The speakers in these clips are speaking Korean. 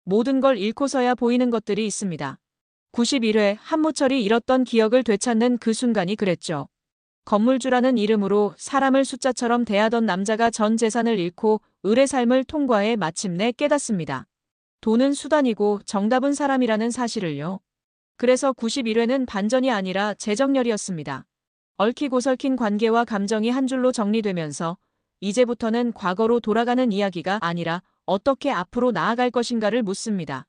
모든 걸 잃고서야 보이는 것들이 있습니다. 91회 한무철이 잃었던 기억을 되찾는 그 순간이 그랬죠. 건물주라는 이름으로 사람을 숫자처럼 대하던 남자가 전 재산을 잃고 을의 삶을 통과해 마침내 깨닫습니다. 돈은 수단이고 정답은 사람이라는 사실을요. 그래서 91회는 반전이 아니라 재정렬이었습니다. 얽히고 설킨 관계와 감정이 한 줄로 정리되면서 이제부터는 과거로 돌아가는 이야기가 아니라 어떻게 앞으로 나아갈 것인가를 묻습니다.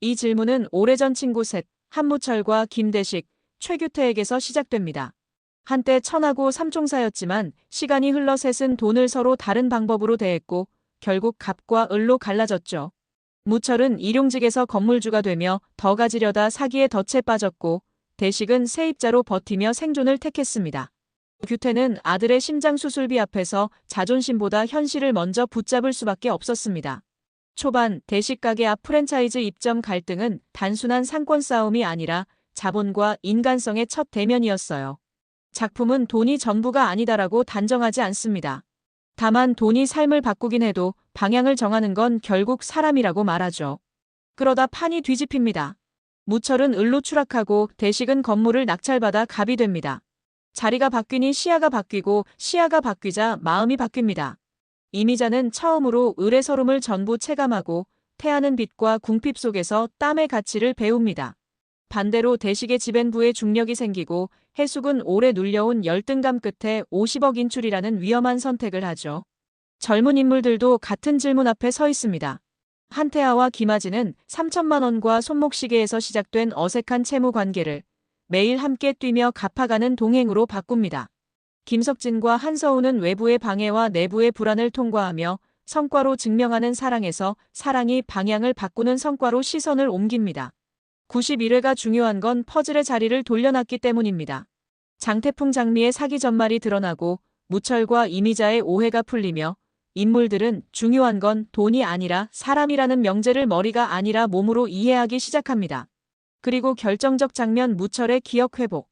이 질문은 오래전 친구 셋, 한무철과 김대식, 최규태에게서 시작됩니다. 한때 천하고 삼총사였지만 시간이 흘러 셋은 돈을 서로 다른 방법으로 대했고 결국 갑과 을로 갈라졌죠. 무철은 일용직에서 건물주가 되며 더 가지려다 사기에 덫에 빠졌고 대식은 세입자로 버티며 생존을 택했습니다. 규태는 아들의 심장수술비 앞에서 자존심보다 현실을 먼저 붙잡을 수밖에 없었습니다. 초반 대식 가게 앞 프랜차이즈 입점 갈등은 단순한 상권 싸움이 아니라 자본과 인간성의 첫 대면이었어요. 작품은 돈이 전부가 아니다라고 단정하지 않습니다. 다만 돈이 삶을 바꾸긴 해도 방향을 정하는 건 결국 사람이라고 말하죠. 그러다 판이 뒤집힙니다. 무철은 을로 추락하고 대식은 건물을 낙찰받아 갑이 됩니다. 자리가 바뀌니 시야가 바뀌고 시야가 바뀌자 마음이 바뀝니다. 이미자는 처음으로 을의 서름을 전부 체감하고 태하는 빛과 궁핍 속에서 땀의 가치를 배웁니다. 반대로 대식의 지벤부에 중력이 생기고 해숙은 오래 눌려온 열등감 끝에 50억 인출이라는 위험한 선택을 하죠. 젊은 인물들도 같은 질문 앞에 서 있습니다. 한태하와 김아진은 3천만 원과 손목시계에서 시작된 어색한 채무 관계를 매일 함께 뛰며 갚아가는 동행으로 바꿉니다. 김석진과 한서우는 외부의 방해와 내부의 불안을 통과하며 성과로 증명하는 사랑에서 사랑이 방향을 바꾸는 성과로 시선을 옮깁니다. 91회가 중요한 건 퍼즐의 자리를 돌려놨기 때문입니다. 장태풍 장미의 사기 전말이 드러나고 무철과 이미자의 오해가 풀리며 인물들은 중요한 건 돈이 아니라 사람이라는 명제를 머리가 아니라 몸으로 이해하기 시작합니다. 그리고 결정적 장면 무철의 기억 회복.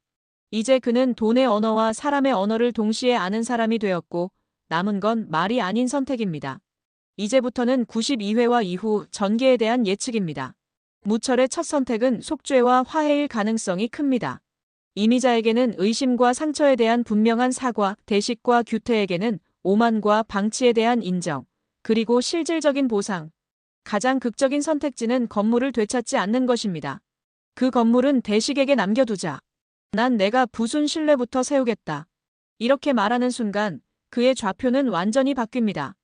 이제 그는 돈의 언어와 사람의 언어를 동시에 아는 사람이 되었고 남은 건 말이 아닌 선택입니다. 이제부터는 92회와 이후 전개에 대한 예측입니다. 무철의 첫 선택은 속죄와 화해일 가능성이 큽니다. 이미자에게는 의심과 상처에 대한 분명한 사과, 대식과 규태에게는 오만과 방치에 대한 인정, 그리고 실질적인 보상. 가장 극적인 선택지는 건물을 되찾지 않는 것입니다. 그 건물은 대식에게 남겨두자. 난 내가 부순 신뢰부터 세우겠다. 이렇게 말하는 순간 그의 좌표는 완전히 바뀝니다.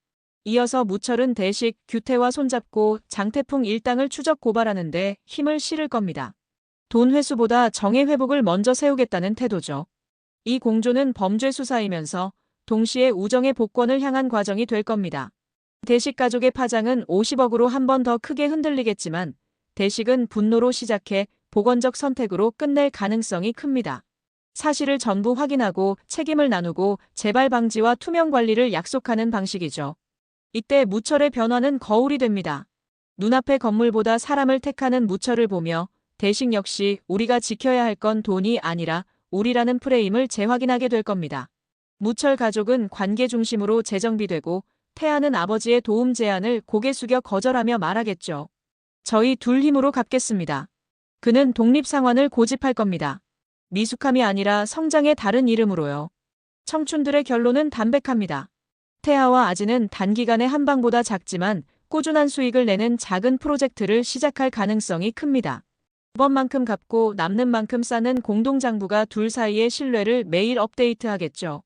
이어서 무철은 대식, 규태와 손잡고 장태풍 일당을 추적 고발하는데 힘을 실을 겁니다. 돈 회수보다 정의 회복을 먼저 세우겠다는 태도죠. 이 공조는 범죄 수사이면서 동시에 우정의 복권을 향한 과정이 될 겁니다. 대식 가족의 파장은 50억으로 한 번 더 크게 흔들리겠지만 대식은 분노로 시작해 복원적 선택으로 끝낼 가능성이 큽니다. 사실을 전부 확인하고 책임을 나누고 재발 방지와 투명 관리를 약속하는 방식이죠. 이때 무철의 변화는 거울이 됩니다. 눈앞의 건물보다 사람을 택하는 무철을 보며 대식 역시 우리가 지켜야 할 건 돈이 아니라 우리라는 프레임을 재확인하게 될 겁니다. 무철 가족은 관계 중심으로 재정비되고 태하는 아버지의 도움 제안을 고개 숙여 거절하며 말하겠죠. 저희 둘 힘으로 갚겠습니다. 그는 독립상환을 고집할 겁니다. 미숙함이 아니라 성장의 다른 이름으로요. 청춘들의 결론은 담백합니다. 태하와 아진은 단기간에 한 방보다 작지만 꾸준한 수익을 내는 작은 프로젝트를 시작할 가능성이 큽니다. 번만큼 갚고 남는 만큼 쌓는 공동장부가 둘 사이의 신뢰를 매일 업데이트하겠죠.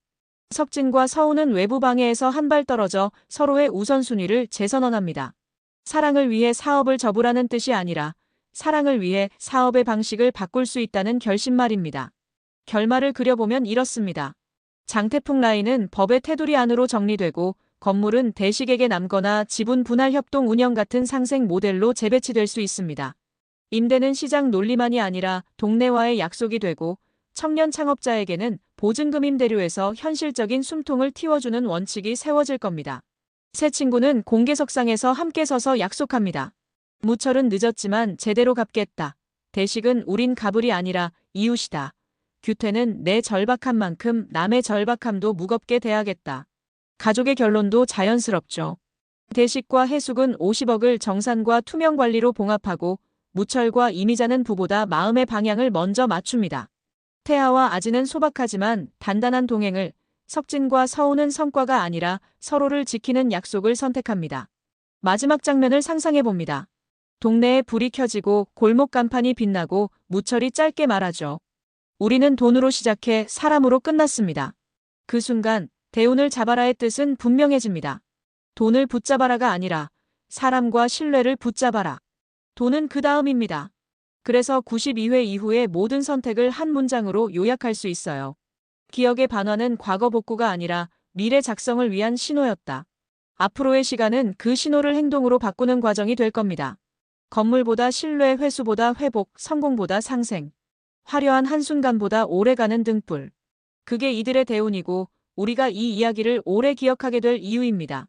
석진과 서우는 외부 방해에서 한 발 떨어져 서로의 우선순위를 재선언합니다. 사랑을 위해 사업을 접으라는 뜻이 아니라 사랑을 위해 사업의 방식을 바꿀 수 있다는 결심 말입니다. 결말을 그려보면 이렇습니다. 장태풍 라인은 법의 테두리 안으로 정리되고 건물은 대식에게 남거나 지분 분할 협동 운영 같은 상생 모델로 재배치될 수 있습니다. 임대는 시장 논리만이 아니라 동네와의 약속이 되고 청년 창업자에게는 보증금 임대료에서 현실적인 숨통을 틔워주는 원칙이 세워질 겁니다. 새 친구는 공개석상에서 함께 서서 약속합니다. 무철은 늦었지만 제대로 갚겠다. 대식은 우린 갑을이 아니라 이웃이다. 규태는 내 절박한 만큼 남의 절박함도 무겁게 대하겠다. 가족의 결론도 자연스럽죠. 대식과 해숙은 50억을 정산과 투명 관리로 봉합하고 무철과 이미자는 부보다 마음의 방향을 먼저 맞춥니다. 태아와 아지는 소박하지만 단단한 동행을, 석진과 서우는 성과가 아니라 서로를 지키는 약속을 선택합니다. 마지막 장면을 상상해 봅니다. 동네에 불이 켜지고 골목 간판이 빛나고 무철이 짧게 말하죠. 우리는 돈으로 시작해 사람으로 끝났습니다. 그 순간 대운을 잡아라의 뜻은 분명해집니다. 돈을 붙잡아라가 아니라 사람과 신뢰를 붙잡아라. 돈은 그 다음입니다. 그래서 92회 이후의 모든 선택을 한 문장으로 요약할 수 있어요. 기억의 반환은 과거 복구가 아니라 미래 작성을 위한 신호였다. 앞으로의 시간은 그 신호를 행동으로 바꾸는 과정이 될 겁니다. 건물보다 신뢰, 회수보다 회복, 성공보다 상생. 화려한 한순간보다 오래가는 등불. 그게 이들의 대운이고 우리가 이 이야기를 오래 기억하게 될 이유입니다.